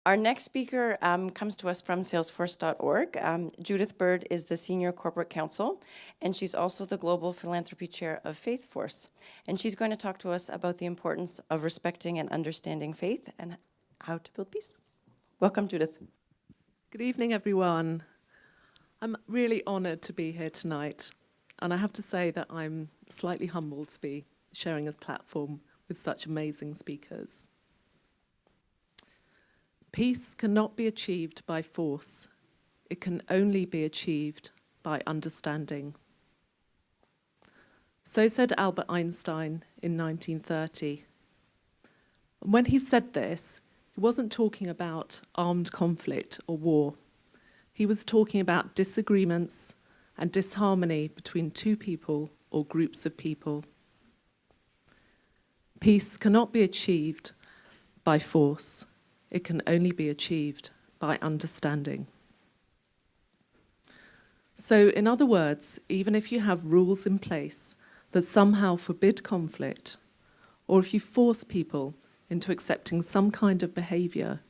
Our next speaker comes to us from salesforce.org. Judith Bird is the Senior Corporate Counsel, and she's also the Global Philanthropy Chair of Faithforce. And she's going to talk to us about the importance of respecting and understanding faith and how to build peace. Welcome, Judith. Good evening, everyone. I'm really honoured to be here tonight, and I have to say that I'm slightly humbled to be sharing a platform with such amazing speakers. Peace cannot be achieved by force. It can only be achieved by understanding. So said Albert Einstein in 1930. And when he said this, he wasn't talking about armed conflict or war. He was talking about disagreements and disharmony between two people or groups of people. Peace cannot be achieved by force. It can only be achieved by understanding. So, in other words, even if you have rules in place that somehow forbid conflict, or if you force people into accepting some kind of behaviour,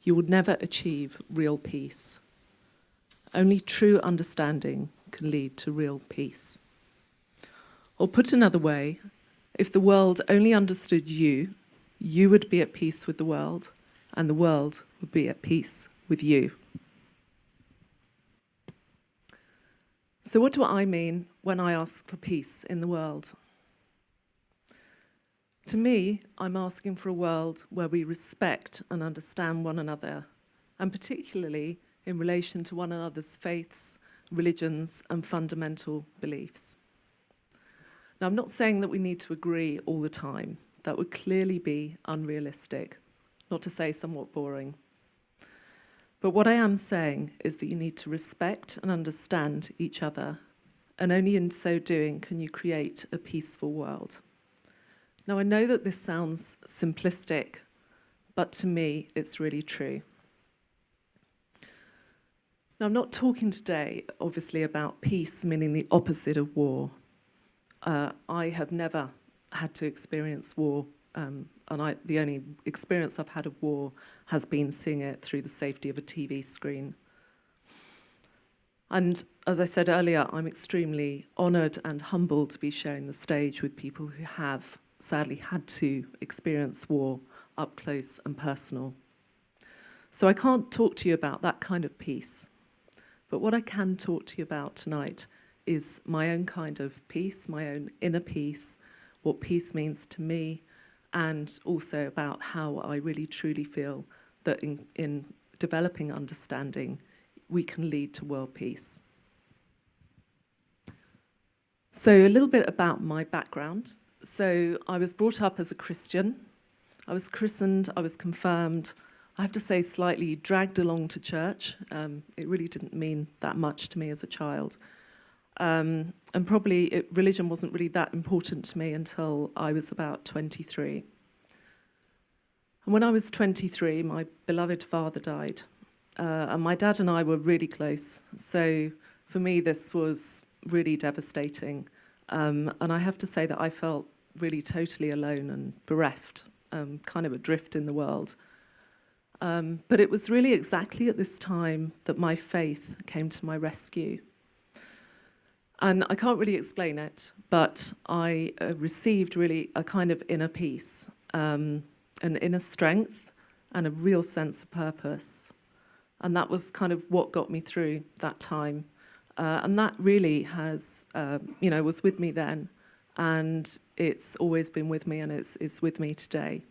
you would never achieve real peace. Only true understanding can lead to real peace. Or put another way, if the world only understood you, you would be at peace with the world, and the world would be at peace with you. So what do I mean when I ask for peace in the world? To me, I'm asking for a world where we respect and understand one another, and particularly in relation to one another's faiths, religions, and fundamental beliefs. Now, I'm not saying that we need to agree all the time. That would clearly be unrealistic, not to say somewhat boring. But what I am saying is that you need to respect and understand each other, and only in so doing can you create a peaceful world. Now, I know that this sounds simplistic, but to me, it's really true. Now, I'm not talking today, obviously, about peace, meaning the opposite of war. I have never had to experience war, and the only experience I've had of war has been seeing it through the safety of a TV screen. And as I said earlier, I'm extremely honoured and humbled to be sharing the stage with people who have sadly had to experience war up close and personal. So I can't talk to you about that kind of peace. But what I can talk to you about tonight is my own kind of peace, my own inner peace, what peace means to me, and also about how I really truly feel that in developing understanding, we can lead to world peace. So a little bit about my background. So I was brought up as a Christian. I was christened, I was confirmed. I have to say slightly dragged along to church. It really didn't mean that much to me as a child. And probably religion wasn't really that important to me until I was about 23. And when I was 23, my beloved father died. And my dad and I were really close. So for me, this was really devastating. And I have to say that I felt really totally alone and bereft, kind of adrift in the world. But it was really exactly at this time that my faith came to my rescue. And I can't really explain it, but I received really a kind of inner peace, an inner strength, and a real sense of purpose. And that was kind of what got me through that time. And that really has, was with me then. And it's always been with me, and it's with me today.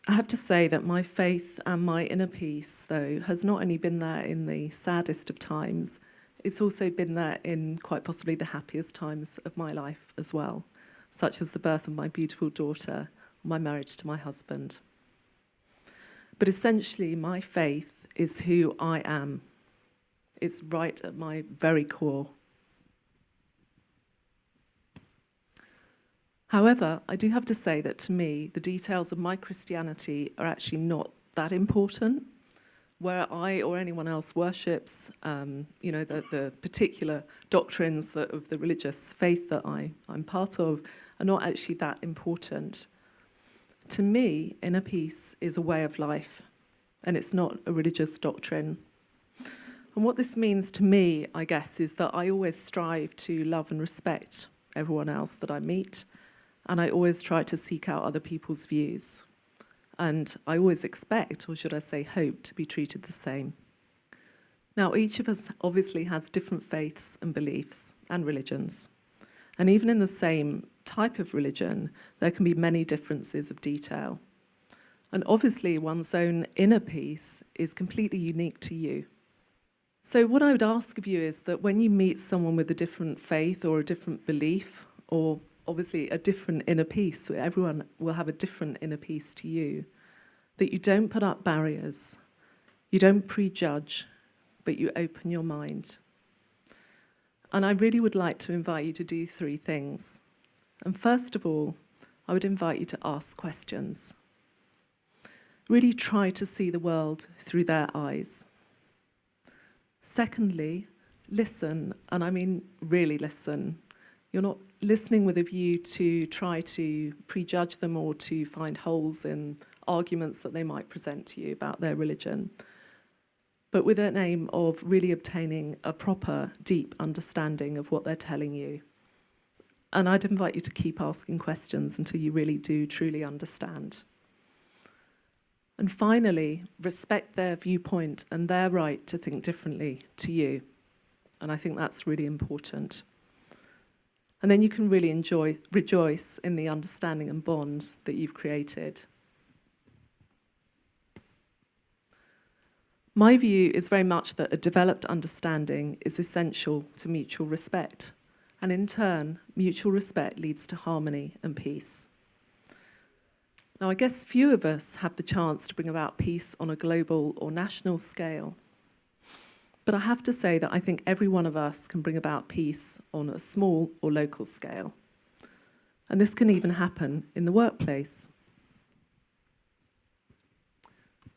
I have to say that my faith and my inner peace, though, has not only been there in the saddest of times, it's also been there in quite possibly the happiest times of my life as well, such as the birth of my beautiful daughter, my marriage to my husband. But essentially, my faith is who I am. It's right at my very core. However, I do have to say that to me, the details of my Christianity are actually not that important. Where I or anyone else worships, the particular doctrines of the religious faith that I'm part of are not actually that important. To me, inner peace is a way of life, and it's not a religious doctrine. And what this means to me, I guess, is that I always strive to love and respect everyone else that I meet, and I always try to seek out other people's views. And I always expect, or should I say hope, to be treated the same. Now, each of us obviously has different faiths and beliefs and religions. And even in the same type of religion, there can be many differences of detail. And obviously, one's own inner peace is completely unique to you. So what I would ask of you is that when you meet someone with a different faith or a different belief, or obviously a different inner peace, everyone will have a different inner peace to you, that you don't put up barriers, you don't prejudge, but you open your mind. And I really would like to invite you to do 3 things. And first of all, I would invite you to ask questions. Really try to see the world through their eyes. Secondly, listen, and I mean really listen. You're not listening with a view to try to prejudge them or to find holes in arguments that they might present to you about their religion, but with an aim of really obtaining a proper, deep understanding of what they're telling you. And I'd invite you to keep asking questions until you really do truly understand. And finally, respect their viewpoint and their right to think differently to you. And I think that's really important. And then you can really rejoice in the understanding and bonds that you've created. My view is very much that a developed understanding is essential to mutual respect. And in turn, mutual respect leads to harmony and peace. Now, I guess few of us have the chance to bring about peace on a global or national scale. But I have to say that I think every one of us can bring about peace on a small or local scale. And this can even happen in the workplace.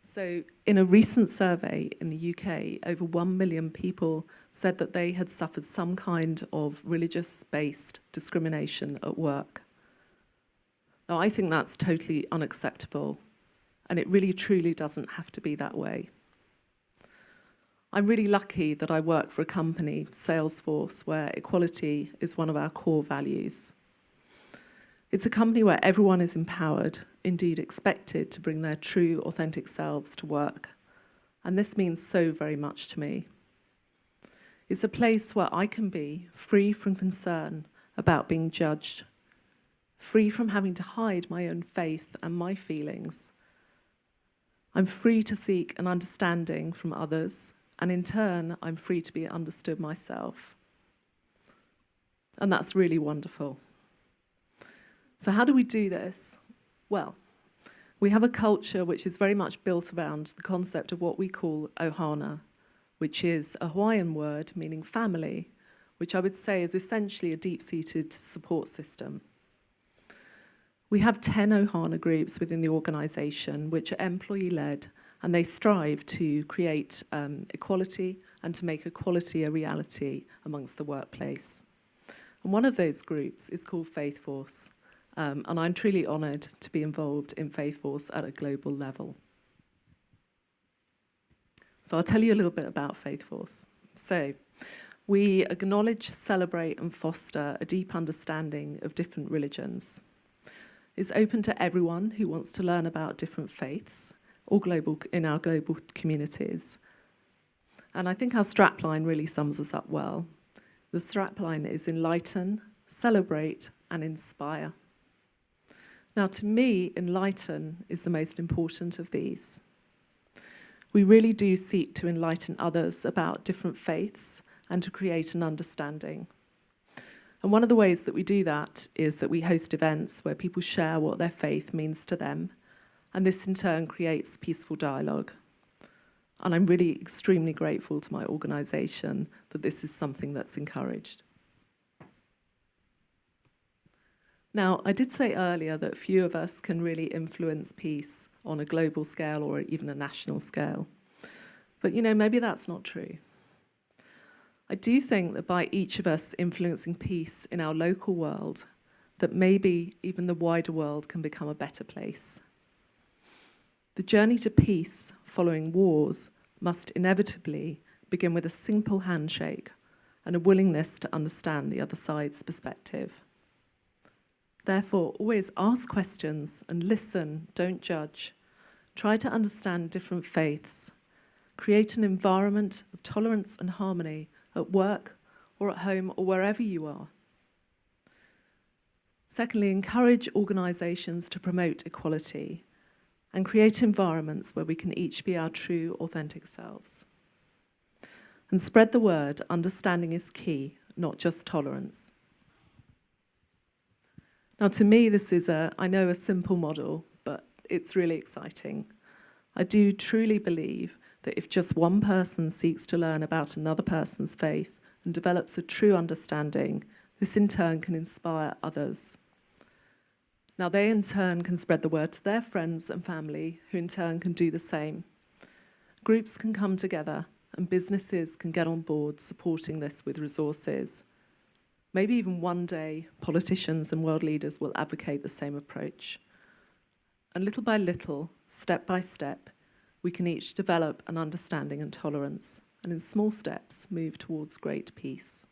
So in a recent survey in the UK, over 1 million people said that they had suffered some kind of religious-based discrimination at work. Now, I think that's totally unacceptable, and it really truly doesn't have to be that way. I'm really lucky that I work for a company, Salesforce, where equality is one of our core values. It's a company where everyone is empowered, indeed expected, to bring their true, authentic selves to work. And this means so very much to me. It's a place where I can be free from concern about being judged, free from having to hide my own faith and my feelings. I'm free to seek an understanding from others, and in turn, I'm free to be understood myself. And that's really wonderful. So how do we do this? Well, we have a culture which is very much built around the concept of what we call ohana, which is a Hawaiian word meaning family, which I would say is essentially a deep-seated support system. We have 10 ohana groups within the organisation which are employee-led, and they strive to create equality and to make equality a reality amongst the workplace. And one of those groups is called Faithforce, and I'm truly honoured to be involved in Faithforce at a global level. So I'll tell you a little bit about Faithforce. So we acknowledge, celebrate and foster a deep understanding of different religions. It's open to everyone who wants to learn about different faiths or in our global communities. And I think our strapline really sums us up well. The strapline is enlighten, celebrate and inspire. Now, to me, enlighten is the most important of these. We really do seek to enlighten others about different faiths and to create an understanding. And one of the ways that we do that is that we host events where people share what their faith means to them, and this in turn creates peaceful dialogue. And I'm really extremely grateful to my organisation that this is something that's encouraged. Now, I did say earlier that few of us can really influence peace on a global scale or even a national scale. But, maybe that's not true. I do think that by each of us influencing peace in our local world, that maybe even the wider world can become a better place. The journey to peace following wars must inevitably begin with a simple handshake and a willingness to understand the other side's perspective. Therefore, always ask questions and listen, don't judge. Try to understand different faiths. Create an environment of tolerance and harmony at work or at home or wherever you are. Secondly, encourage organisations to promote equality and create environments where we can each be our true, authentic selves. And spread the word, understanding is key, not just tolerance. Now, to me, this is I know a simple model, but it's really exciting. I do truly believe that if just one person seeks to learn about another person's faith and develops a true understanding, this in turn can inspire others. Now, they in turn can spread the word to their friends and family, who in turn can do the same. Groups can come together, and businesses can get on board supporting this with resources. Maybe even one day, politicians and world leaders will advocate the same approach. And little by little, step by step, we can each develop an understanding and tolerance, and in small steps, move towards great peace.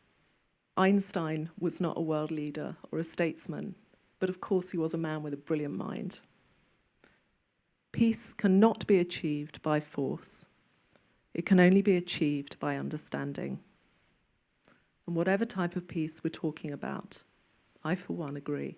Einstein was not a world leader or a statesman, but of course he was a man with a brilliant mind. Peace cannot be achieved by force. It can only be achieved by understanding. And whatever type of peace we're talking about, I for one agree.